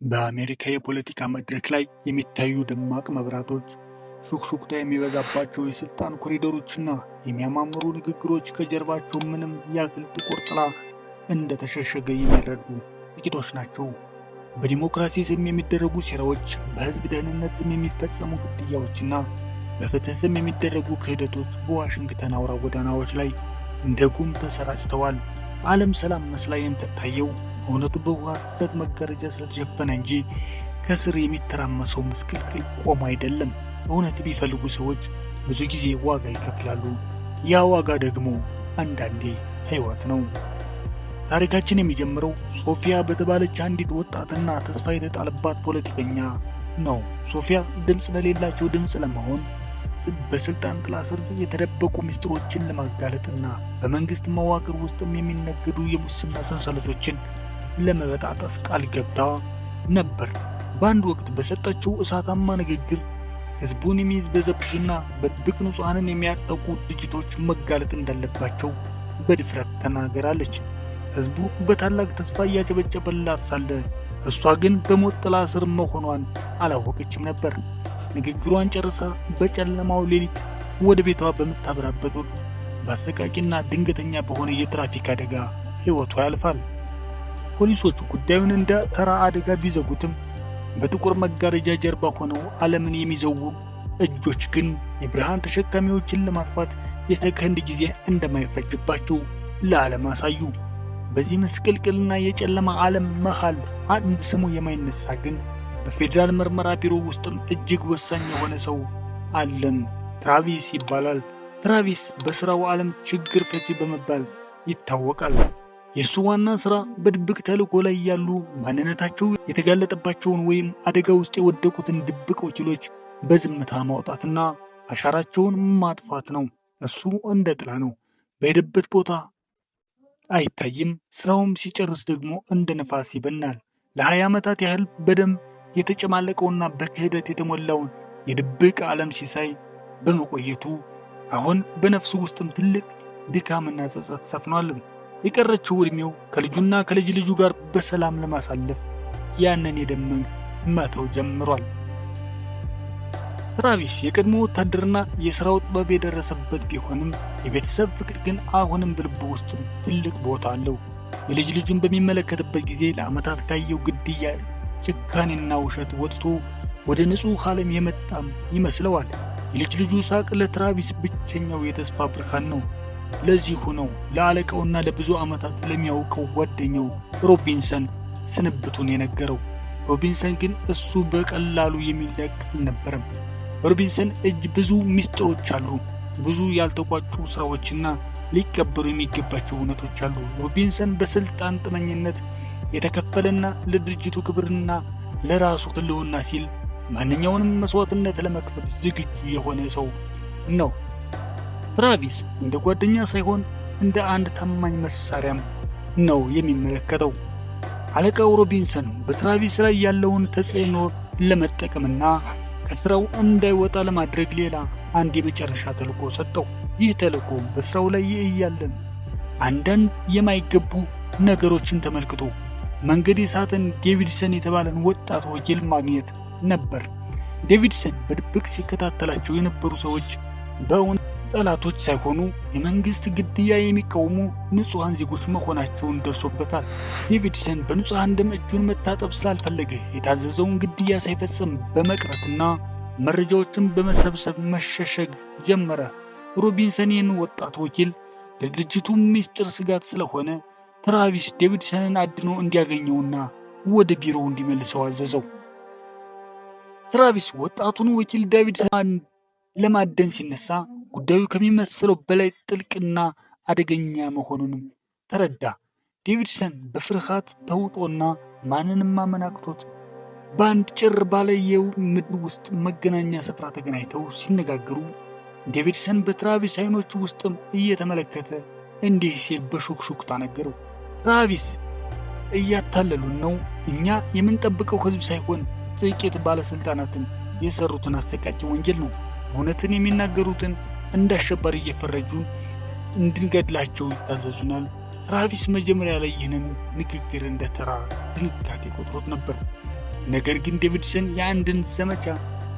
በአሜሪካ የፖለቲካ መድረክ ላይ የሚታዩ ደማቅ መብራቶች፣ ሹክሹክታ የሚበዛባቸው የስልጣን ኮሪደሮችና የሚያማምሩ ንግግሮች ከጀርባቸው ምንም ያክል ጥቁር ጥላ እንደተሸሸገ የሚረዱ ጥቂቶች ናቸው። በዲሞክራሲ ስም የሚደረጉ ሴራዎች፣ በሕዝብ ደህንነት ስም የሚፈጸሙ ግድያዎችና በፍትህ ስም የሚደረጉ ክህደቶች በዋሽንግተን አውራ ጎዳናዎች ላይ እንደ ጉም ተሰራጭተዋል። ዓለም ሰላም መስላ የምትታየው እውነቱ በሐሰት መጋረጃ ስለተሸፈነ እንጂ ከስር የሚተራመሰው ምስቅልቅል ቆሞ አይደለም። እውነት ቢፈልጉ ሰዎች ብዙ ጊዜ ዋጋ ይከፍላሉ። ያ ዋጋ ደግሞ አንዳንዴ ሕይወት ነው። ታሪካችን የሚጀምረው ሶፊያ በተባለች አንዲት ወጣትና ተስፋ የተጣለባት ፖለቲከኛ ነው። ሶፊያ ድምፅ ለሌላቸው ድምፅ ለመሆን በስልጣን ጥላ ስር የተደበቁ ምስጢሮችን ለማጋለጥና በመንግስት መዋቅር ውስጥም የሚነገዱ የሙስና ሰንሰለቶችን ለመበጣጠስ ቃል ገብታ ነበር። በአንድ ወቅት በሰጠችው እሳታማ ንግግር ህዝቡን የሚበዘብዙና በድብቅ ንጹሐንን የሚያጠቁ ድርጅቶች መጋለጥ እንዳለባቸው በድፍረት ተናገራለች። ህዝቡ በታላቅ ተስፋ እያጨበጨበላት ሳለ እሷ ግን በሞት ጥላ ስር መሆኗን አላወቀችም ነበር። ንግግሯን ጨርሳ በጨለማው ሌሊት ወደ ቤቷ በምታበራበት ወቅት በአሰቃቂና ድንገተኛ በሆነ የትራፊክ አደጋ ሕይወቷ ያልፋል። ፖሊሶቹ ጉዳዩን እንደ ተራ አደጋ ቢዘጉትም በጥቁር መጋረጃ ጀርባ ሆነው ዓለምን የሚዘውሩ እጆች ግን የብርሃን ተሸካሚዎችን ለማጥፋት የሰከንድ ጊዜ እንደማይፈጅባቸው ለዓለም አሳዩ። በዚህ ምስቅልቅልና የጨለማ ዓለም መሃል አንድ ስሙ የማይነሳ ግን በፌዴራል ምርመራ ቢሮ ውስጥም እጅግ ወሳኝ የሆነ ሰው አለን። ትራቪስ ይባላል። ትራቪስ በሥራው ዓለም ችግር ፈቺ በመባል ይታወቃል። የእሱ ዋና ሥራ በድብቅ ተልእኮ ላይ ያሉ ማንነታቸው የተጋለጠባቸውን ወይም አደጋ ውስጥ የወደቁትን ድብቅ ወኪሎች በዝምታ ማውጣትና አሻራቸውን ማጥፋት ነው። እሱ እንደ ጥላ ነው፣ በሄደበት ቦታ አይታይም። ሥራውም ሲጨርስ ደግሞ እንደ ነፋስ ይበናል። ለ20 ዓመታት ያህል በደም የተጨማለቀውና በክህደት የተሞላውን የድብቅ ዓለም ሲሳይ በመቆየቱ አሁን በነፍሱ ውስጥም ትልቅ ድካምና ጸጸት ሰፍኗል። የቀረችው ዕድሜው ከልጁና ከልጅ ልጁ ጋር በሰላም ለማሳለፍ ያንን የደም መተው ጀምሯል። ትራቪስ የቀድሞ ወታደርና የሥራው ጥበብ የደረሰበት ቢሆንም የቤተሰብ ፍቅር ግን አሁንም በልቡ ውስጥ ትልቅ ቦታ አለው። የልጅ ልጁን በሚመለከትበት ጊዜ ለዓመታት ካየው ግድያ፣ ጭካኔና ውሸት ወጥቶ ወደ ንጹሕ ዓለም የመጣም ይመስለዋል። የልጅ ልጁ ሳቅ ለትራቪስ ብቸኛው የተስፋ ብርሃን ነው። ለዚሁ ነው ለአለቃውና ለብዙ ዓመታት ለሚያውቀው ጓደኛው ሮቢንሰን ስንብቱን የነገረው። ሮቢንሰን ግን እሱ በቀላሉ የሚለቅ አልነበረም። በሮቢንሰን እጅ ብዙ ምስጢሮች አሉ፣ ብዙ ያልተቋጩ ሥራዎችና ሊቀበሩ የሚገባቸው እውነቶች አሉ። ሮቢንሰን በሥልጣን ጥመኝነት የተከፈለና ለድርጅቱ ክብርና ለራሱ ሕልውና ሲል ማንኛውንም መስዋዕትነት ለመክፈል ዝግጁ የሆነ ሰው ነው። ትራቪስ እንደ ጓደኛ ሳይሆን እንደ አንድ ታማኝ መሳሪያም ነው የሚመለከተው። አለቃው ሮቢንሰን በትራቪስ ላይ ያለውን ተጽዕኖ ለመጠቀምና ከሥራው እንዳይወጣ ለማድረግ ሌላ አንድ የመጨረሻ ተልዕኮ ሰጠው። ይህ ተልዕኮ በሥራው ላይ እያለን አንዳንድ የማይገቡ ነገሮችን ተመልክቶ መንገድ የሳተን ዴቪድሰን የተባለን ወጣት ወኪል ማግኘት ነበር። ዴቪድሰን በድብቅ ሲከታተላቸው የነበሩ ሰዎች በእውነት ጠላቶች ሳይሆኑ የመንግሥት ግድያ የሚቃወሙ ንጹሐን ዜጎች መሆናቸውን ደርሶበታል። ዴቪድሰን በንጹሐን ደም እጁን መታጠብ ስላልፈለገ የታዘዘውን ግድያ ሳይፈጽም በመቅረትና መረጃዎችን በመሰብሰብ መሸሸግ ጀመረ። ሮቢንሰን ይህን ወጣት ወኪል ለድርጅቱ ምስጢር ስጋት ስለሆነ ትራቪስ ዴቪድሰንን አድኖ እንዲያገኘውና ወደ ቢሮው እንዲመልሰው አዘዘው። ትራቪስ ወጣቱን ወኪል ዴቪድሰን ለማደን ሲነሳ ጉዳዩ ከሚመስለው በላይ ጥልቅና አደገኛ መሆኑንም ተረዳ። ዴቪድሰን በፍርሃት ተውጦና ማንንም ማመን አቅቶት በአንድ ጭር ባለ የምድር ውስጥ መገናኛ ስፍራ ተገናኝተው ሲነጋገሩ ዴቪድሰን በትራቪስ ዓይኖች ውስጥም እየተመለከተ እንዲህ ሲል በሹክሹክታ ነገረው። ትራቪስ፣ እያታለሉን ነው። እኛ የምንጠብቀው ሕዝብ ሳይሆን ጥቂት ባለሥልጣናትን የሠሩትን አሰቃቂ ወንጀል ነው። እውነትን የሚናገሩትን እንደ አሸባሪ እየፈረጁ እንድንገድላቸው ይታዘዙናል። ትራቪስ መጀመሪያ ላይ ይህንን ንግግር እንደ ተራ ድንጋጤ ቆጥሮት ነበር። ነገር ግን ዴቪድሰን የአንድን ዘመቻ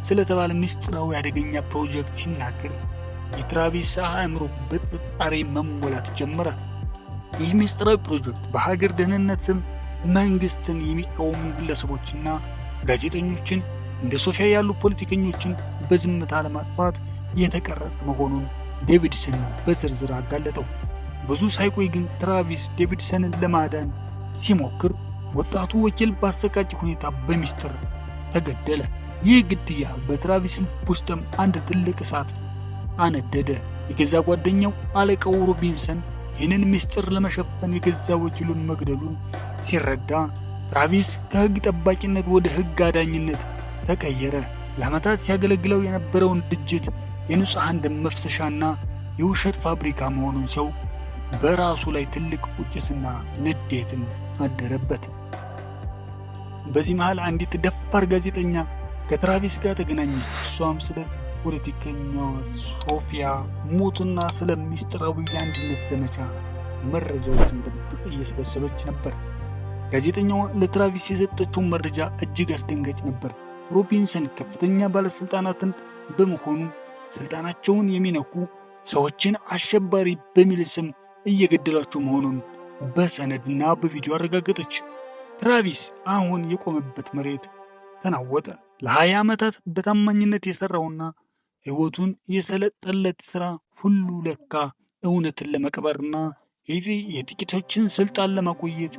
ስለተባለ ምስጢራዊ አደገኛ ፕሮጀክት ሲናገር የትራቪስ አእምሮ በጥርጣሬ መሞላት ጀመረ። ይህ ምስጢራዊ ፕሮጀክት በሀገር ደህንነት ስም መንግስትን የሚቃወሙ ግለሰቦችና ጋዜጠኞችን እንደ ሶፊያ ያሉ ፖለቲከኞችን በዝምታ ለማጥፋት የተቀረጸ መሆኑን ዴቪድሰን በዝርዝር አጋለጠው። ብዙ ሳይቆይ ግን ትራቪስ ዴቪድሰንን ለማዳን ሲሞክር ወጣቱ ወኪል በአሰቃቂ ሁኔታ በሚስጥር ተገደለ። ይህ ግድያ በትራቪስ ልብ ውስጥም አንድ ትልቅ እሳት አነደደ። የገዛ ጓደኛው አለቃው ሮቢንሰን ይህንን ምስጢር ለመሸፈን የገዛ ወኪሉን መግደሉን ሲረዳ ትራቪስ ከሕግ ጠባቂነት ወደ ሕግ አዳኝነት ተቀየረ። ለዓመታት ሲያገለግለው የነበረውን ድርጅት የንጹሐን ደም መፍሰሻና የውሸት ፋብሪካ መሆኑን ሲያውቅ በራሱ ላይ ትልቅ ቁጭትና ንዴትን አደረበት። በዚህ መሃል አንዲት ደፋር ጋዜጠኛ ከትራቪስ ጋር ተገናኘች። እሷም ስለ ፖለቲከኛዋ ሶፊያ ሞትና ስለ ሚስጥራዊ የአንድነት ዘመቻ መረጃዎችን በድብቅ እየሰበሰበች ነበር። ጋዜጠኛዋ ለትራቪስ የሰጠችውን መረጃ እጅግ አስደንጋጭ ነበር። ሮቢንሰን ከፍተኛ ባለስልጣናትን በመሆኑ ስልጣናቸውን የሚነኩ ሰዎችን አሸባሪ በሚል ስም እየገደሏቸው መሆኑን በሰነድና በቪዲዮ አረጋገጠች። ትራቪስ አሁን የቆመበት መሬት ተናወጠ። ለ20 ዓመታት በታማኝነት የሰራውና ሕይወቱን የሰለጠለት ሥራ ሁሉ ለካ እውነትን ለመቅበርና የጥቂቶችን ስልጣን ለማቆየት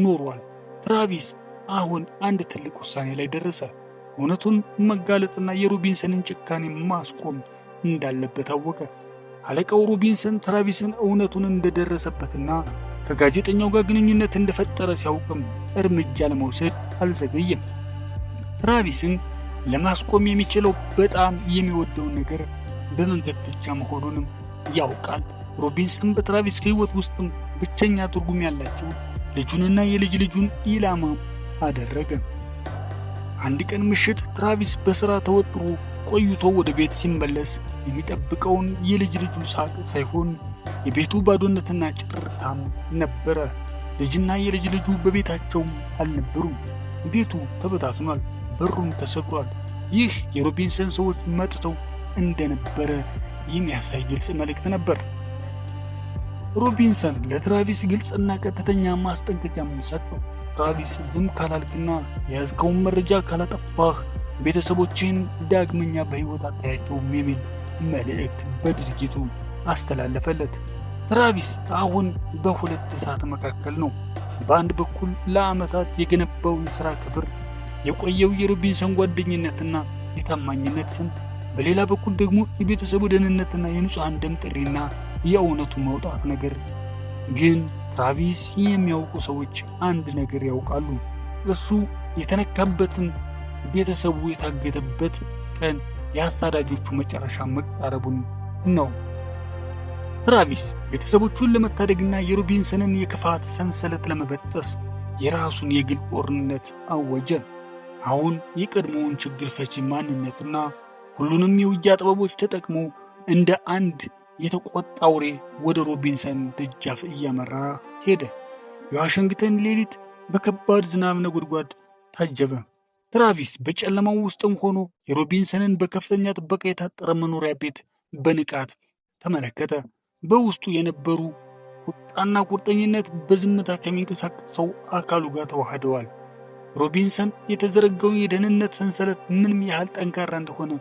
ኖሯል። ትራቪስ አሁን አንድ ትልቅ ውሳኔ ላይ ደረሰ። እውነቱን መጋለጥና የሮቢንሰንን ጭካኔ ማስቆም እንዳለበት አወቀ። አለቃው ሮቢንሰን ትራቪስን እውነቱን እንደደረሰበትና ከጋዜጠኛው ጋር ግንኙነት እንደፈጠረ ሲያውቅም እርምጃ ለመውሰድ አልዘገየም። ትራቪስን ለማስቆም የሚችለው በጣም የሚወደውን ነገር በመንገድ ብቻ መሆኑንም ያውቃል። ሮቢንሰን በትራቪስ ሕይወት ውስጥም ብቸኛ ትርጉም ያላቸው ልጁንና የልጅ ልጁን ኢላማ አደረገ። አንድ ቀን ምሽት ትራቪስ በሥራ ተወጥሮ ቆይቶ ወደ ቤት ሲመለስ የሚጠብቀውን የልጅ ልጁ ሳቅ ሳይሆን የቤቱ ባዶነትና ጭርታም ነበረ። ልጅና የልጅ ልጁ በቤታቸውም አልነበሩም። ቤቱ ተበታትኗል፣ በሩም ተሰብሯል። ይህ የሮቢንሰን ሰዎች መጥተው እንደነበረ የሚያሳይ ግልጽ መልእክት ነበር። ሮቢንሰን ለትራቪስ ግልጽና ቀጥተኛ ማስጠንቀቂያም ሰጠው። ትራቪስ ዝም ካላልክና የያዝከውን መረጃ ካላጠፋህ ቤተሰቦችን ዳግመኛ በሕይወት አታያቸውም የሚል መልእክት በድርጊቱ አስተላለፈለት። ትራቪስ አሁን በሁለት እሳት መካከል ነው። በአንድ በኩል ለዓመታት የገነባው የሥራ ክብር፣ የቆየው የሮቢንሰን ጓደኝነትና የታማኝነት ስም፣ በሌላ በኩል ደግሞ የቤተሰቡ ደህንነትና የንጹሐን ደም ጥሪና የእውነቱ መውጣት ነገር። ግን ትራቪስ የሚያውቁ ሰዎች አንድ ነገር ያውቃሉ። እሱ የተነካበትን ቤተሰቡ የታገተበት ቀን የአሳዳጆቹ መጨረሻ መቃረቡን ነው። ትራቪስ ቤተሰቦቹን ለመታደግና የሮቢንሰንን የክፋት ሰንሰለት ለመበጠስ የራሱን የግል ጦርነት አወጀ። አሁን የቀድሞውን ችግር ፈቺ ማንነትና ሁሉንም የውጊያ ጥበቦች ተጠቅሞ እንደ አንድ የተቆጣ አውሬ ወደ ሮቢንሰን ደጃፍ እያመራ ሄደ። የዋሽንግተን ሌሊት በከባድ ዝናብ ነጎድጓድ ታጀበ። ትራቪስ በጨለማው ውስጥም ሆኖ የሮቢንሰንን በከፍተኛ ጥበቃ የታጠረ መኖሪያ ቤት በንቃት ተመለከተ። በውስጡ የነበሩ ቁጣና ቁርጠኝነት በዝምታ ከሚንቀሳቀሰው አካሉ ጋር ተዋህደዋል። ሮቢንሰን የተዘረጋውን የደህንነት ሰንሰለት ምንም ያህል ጠንካራ እንደሆነ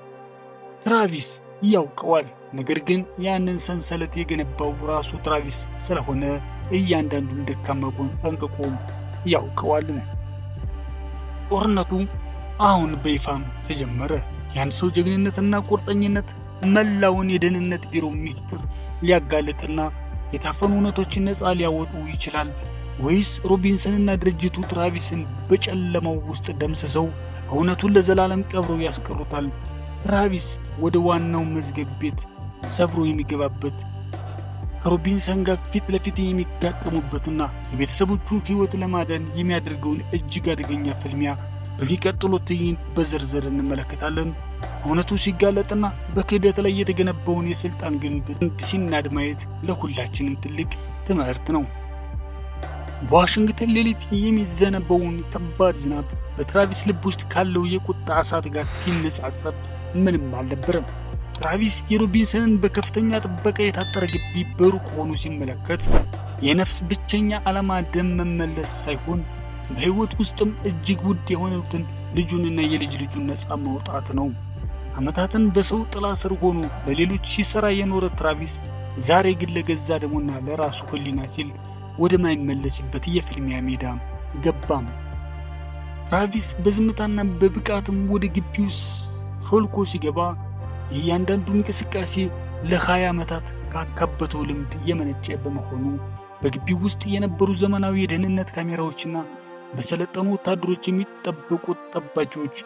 ትራቪስ ያውቀዋል። ነገር ግን ያንን ሰንሰለት የገነባው ራሱ ትራቪስ ስለሆነ እያንዳንዱን ደካማ ጎን ጠንቅቆ ያውቀዋል። ጦርነቱ አሁን በይፋም ተጀመረ። ያን ሰው ጀግንነትና ቁርጠኝነት መላውን የደህንነት ቢሮ ሚስጥር ሊያጋልጥና የታፈኑ እውነቶችን ነፃ ሊያወጡ ይችላል ወይስ ሮቢንሰንና ድርጅቱ ትራቪስን በጨለማው ውስጥ ደምስሰው እውነቱን ለዘላለም ቀብረው ያስቀሩታል? ትራቪስ ወደ ዋናው መዝገብ ቤት ሰብሮ የሚገባበት ከሮቢንሰን ጋር ፊት ለፊት የሚጋጠሙበትና የቤተሰቦቹን ሕይወት ለማዳን የሚያደርገውን እጅግ አደገኛ ፍልሚያ በሚቀጥሉት ትዕይንት በዝርዝር እንመለከታለን። እውነቱ ሲጋለጥና በክህደት ላይ የተገነባውን የሥልጣን ግንብ ሲናድ ማየት ለሁላችንም ትልቅ ትምህርት ነው። በዋሽንግተን ሌሊት የሚዘነበውን ከባድ ዝናብ በትራቪስ ልብ ውስጥ ካለው የቁጣ እሳት ጋር ሲነጻጸር ምንም አልነበረም። ትራቪስ የሮቢንሰንን በከፍተኛ ጥበቃ የታጠረ ግቢ በሩቅ ሆኖ ሲመለከት የነፍስ ብቸኛ ዓላማ ደም መመለስ ሳይሆን በሕይወት ውስጥም እጅግ ውድ የሆኑትን ልጁንና የልጅ ልጁን ነፃ ማውጣት ነው። ዓመታትን በሰው ጥላ ስር ሆኖ ለሌሎች ሲሰራ የኖረ ትራቪስ ዛሬ ግን ለገዛ ደሙና ለራሱ ሕሊና ሲል ወደማይመለስበት የፍልሚያ ሜዳ ገባም። ትራቪስ በዝምታና በብቃትም ወደ ግቢው ሾልኮ ሲገባ የእያንዳንዱ እንቅስቃሴ ለ20 ዓመታት ካካበተው ልምድ የመነጨ በመሆኑ በግቢው ውስጥ የነበሩ ዘመናዊ የደህንነት ካሜራዎችና በሰለጠኑ ወታደሮች የሚጠበቁት ጠባቂዎች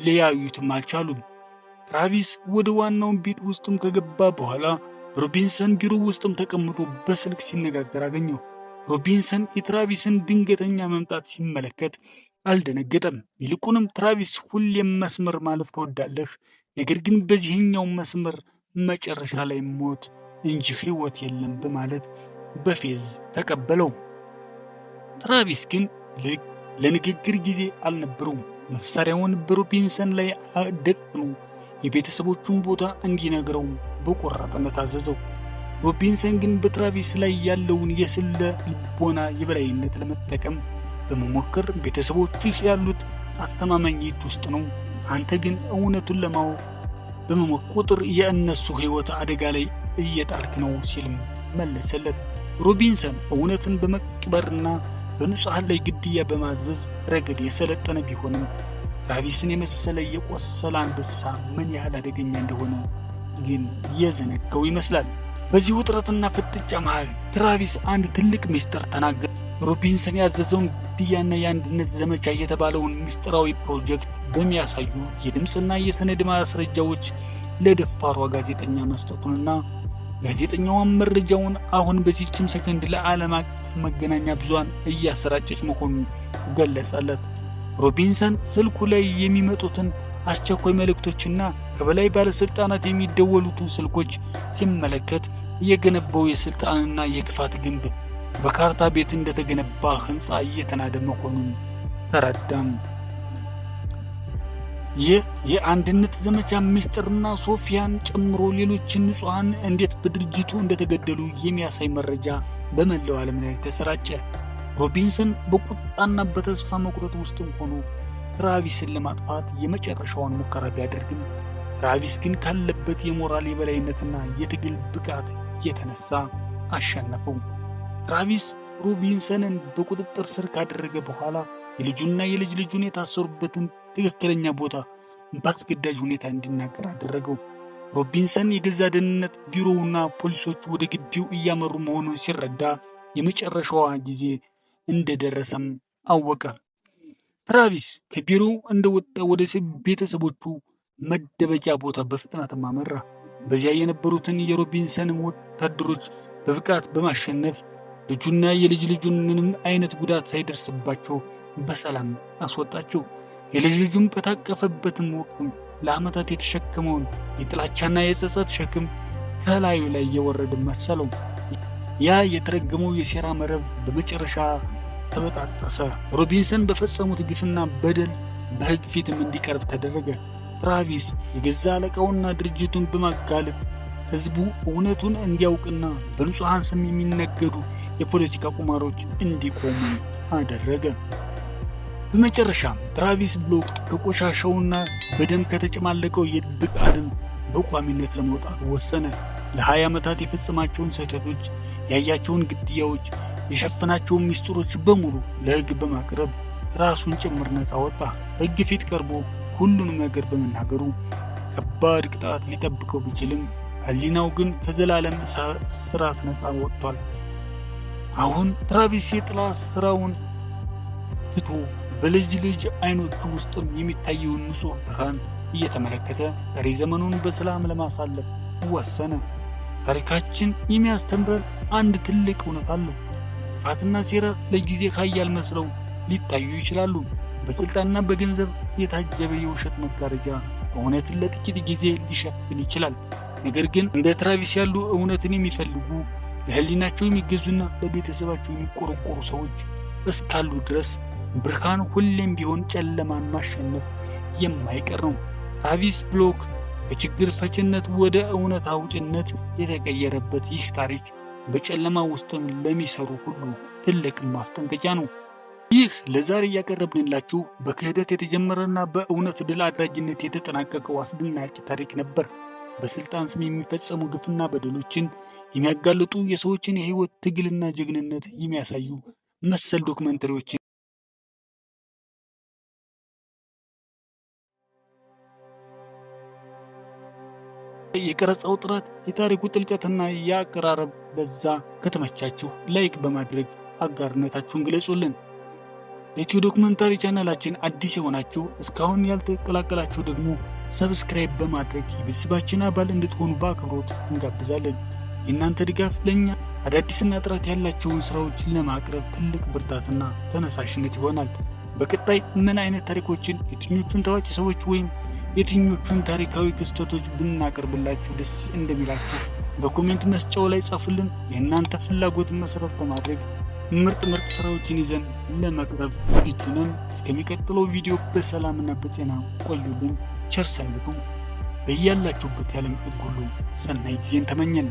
ሊያዩትም አልቻሉም። ትራቪስ ወደ ዋናው ቤት ውስጥም ከገባ በኋላ ሮቢንሰን ቢሮ ውስጥም ተቀምጦ በስልክ ሲነጋገር አገኘው። ሮቢንሰን የትራቪስን ድንገተኛ መምጣት ሲመለከት አልደነገጠም። ይልቁንም ትራቪስ ሁሌም መስመር ማለፍ ትወዳለህ፣ ነገር ግን በዚህኛው መስመር መጨረሻ ላይ ሞት እንጂ ሕይወት የለም በማለት በፌዝ ተቀበለው። ትራቪስ ግን ለንግግር ጊዜ አልነበረውም። መሳሪያውን በሮቢንሰን ላይ ደቅኖ የቤተሰቦቹን ቦታ እንዲነግረው በቆራጥነት አዘዘው። ሮቢንሰን ግን በትራቪስ ላይ ያለውን የስነ ልቦና የበላይነት ለመጠቀም በመሞከር ቤተሰቦችህ ያሉት አስተማማኝ የት ውስጥ ነው፣ አንተ ግን እውነቱን ለማወቅ በመሞከር የእነሱ ሕይወት አደጋ ላይ እየጣልክ ነው ሲልም መለሰለት። ሮቢንሰን እውነትን በመቅበርና በንጹሐን ላይ ግድያ በማዘዝ ረገድ የሰለጠነ ቢሆንም ትራቪስን የመሰለ የቆሰለ አንበሳ ምን ያህል አደገኛ እንደሆነ ግን የዘነጋው ይመስላል። በዚህ ውጥረትና ፍጥጫ መሃል ትራቪስ አንድ ትልቅ ምስጢር ተናገረ። ሮቢንሰን ያዘዘውን ግድያና የአንድነት ዘመቻ የተባለውን ምስጢራዊ ፕሮጀክት በሚያሳዩ የድምፅና የሰነድ ማስረጃዎች ለደፋሯ ጋዜጠኛ መስጠቱንና ጋዜጠኛዋን መረጃውን አሁን በዚህችም ሰከንድ ለዓለም አቀፍ መገናኛ ብዙሃን እያሰራጨች መሆኑን ገለጸለት። ሮቢንሰን ስልኩ ላይ የሚመጡትን አስቸኳይ መልእክቶችና ከበላይ ባለስልጣናት የሚደወሉትን ስልኮች ሲመለከት የገነባው የስልጣንና የክፋት ግንብ በካርታ ቤት እንደተገነባ ሕንፃ እየተናደ መሆኑን ተረዳም። ይህ የአንድነት ዘመቻ ምስጢርና ሶፊያን ጨምሮ ሌሎችን ንጹሐን እንዴት በድርጅቱ እንደተገደሉ የሚያሳይ መረጃ በመላው ዓለም ላይ ተሰራጨ። ሮቢንሰን በቁጣና በተስፋ መቁረጥ ውስጥም ሆኖ ትራቪስን ለማጥፋት የመጨረሻውን ሙከራ ቢያደርግም ትራቪስ ግን ካለበት የሞራል የበላይነትና የትግል ብቃት የተነሳ አሸነፈው። ትራቪስ ሮቢንሰንን በቁጥጥር ስር ካደረገ በኋላ የልጁና የልጅ ልጁን የታሰሩበትን ትክክለኛ ቦታ በአስገዳጅ ሁኔታ እንዲናገር አደረገው። ሮቢንሰን የገዛ ደህንነት ቢሮውና ፖሊሶቹ ወደ ግቢው እያመሩ መሆኑን ሲረዳ የመጨረሻዋ ጊዜ እንደደረሰም አወቀ። ትራቪስ ከቢሮው እንደወጣ ወደ ቤተሰቦቹ መደበቂያ ቦታ በፍጥነት አመራ። በዚያ የነበሩትን የሮቢንሰን ወታደሮች በብቃት በማሸነፍ ልጁና የልጅ ልጁን ምንም አይነት ጉዳት ሳይደርስባቸው በሰላም አስወጣቸው። የልጅ ልጁን በታቀፈበትም ወቅት ለዓመታት የተሸከመውን የጥላቻና የጸጸት ሸክም ከላዩ ላይ የወረደ መሰለው። ያ የተረገመው የሴራ መረብ በመጨረሻ ተበጣጠሰ። ሮቢንሰን በፈጸሙት ግፍና በደል በሕግ ፊትም እንዲቀርብ ተደረገ። ትራቪስ የገዛ አለቃውና ድርጅቱን በማጋለጥ ሕዝቡ እውነቱን እንዲያውቅና በንጹሐን ስም የሚነገዱ የፖለቲካ ቁማሮች እንዲቆሙ አደረገ። በመጨረሻም ትራቪስ ብሎክ ከቆሻሻውና በደም ከተጨማለቀው የድብቅ ዓለም በቋሚነት ለመውጣት ወሰነ። ለ20 ዓመታት የፈጸማቸውን ስህተቶች፣ ያያቸውን ግድያዎች፣ የሸፈናቸውን ምስጢሮች በሙሉ ለሕግ በማቅረብ ራሱን ጭምር ነፃ ወጣ። ሕግ ፊት ቀርቦ ሁሉንም ነገር በመናገሩ ከባድ ቅጣት ሊጠብቀው ቢችልም ሕሊናው ግን ከዘላለም እስራት ነፃ ወጥቷል። አሁን ትራቪስ የጥላ ስራውን ትቶ በልጅ ልጅ አይኖቹ ውስጥም የሚታየውን ንጹሕ ብርሃን እየተመለከተ ቀሪ ዘመኑን በሰላም ለማሳለፍ ወሰነ። ታሪካችን የሚያስተምረን አንድ ትልቅ እውነት አለ። ክፋትና ሴራ ለጊዜ ኃያል መስለው ሊታዩ ይችላሉ። በስልጣንና በገንዘብ የታጀበ የውሸት መጋረጃ እውነትን ለጥቂት ጊዜ ሊሸፍን ይችላል። ነገር ግን እንደ ትራቪስ ያሉ እውነትን የሚፈልጉ ለሕሊናቸው የሚገዙና ለቤተሰባቸው የሚቆረቆሩ ሰዎች እስካሉ ድረስ ብርሃን ሁሌም ቢሆን ጨለማን ማሸነፍ የማይቀር ነው። ትራቪስ ብሎክ ከችግር ፈችነት ወደ እውነት አውጭነት የተቀየረበት ይህ ታሪክ በጨለማ ውስጥም ለሚሰሩ ሁሉ ትልቅ ማስጠንቀቂያ ነው። ይህ ለዛሬ እያቀረብንላችሁ በክህደት የተጀመረና በእውነት ድል አድራጊነት የተጠናቀቀው አስደናቂ ታሪክ ነበር። በስልጣን ስም የሚፈጸሙ ግፍና በደሎችን የሚያጋልጡ የሰዎችን የህይወት ትግልና ጀግንነት የሚያሳዩ መሰል ዶክመንተሪዎችን የቀረጻው ጥራት፣ የታሪኩ ጥልቀትና የአቀራረብ ለዛ ከተመቻችሁ ላይክ በማድረግ አጋርነታችሁን ግለጹልን። ለኢትዮ ዶክመንታሪ ቻናላችን አዲስ የሆናችሁ እስካሁን ያልተቀላቀላችሁ ደግሞ ሰብስክራይብ በማድረግ የቤተሰባችን አባል እንድትሆኑ በአክብሮት እንጋብዛለን። የእናንተ ድጋፍ ለእኛ አዳዲስና ጥራት ያላቸውን ስራዎችን ለማቅረብ ትልቅ ብርታትና ተነሳሽነት ይሆናል። በቀጣይ ምን አይነት ታሪኮችን፣ የትኞቹን ታዋቂ ሰዎች ወይም የትኞቹን ታሪካዊ ክስተቶች ብናቀርብላችሁ ደስ እንደሚላችሁ በኮሜንት መስጫው ላይ ጻፉልን። የእናንተ ፍላጎትን መሰረት በማድረግ ምርጥ ስራዎችን ይዘን ለመቅረብ ዝግጁ ነን። እስከሚቀጥለው ቪዲዮ በሰላምና በጤና ቆዩልን። ቸር ሰንብቱ። በያላችሁበት ያለም ጥግ ሁሉ ሰናይ ጊዜን ተመኘን።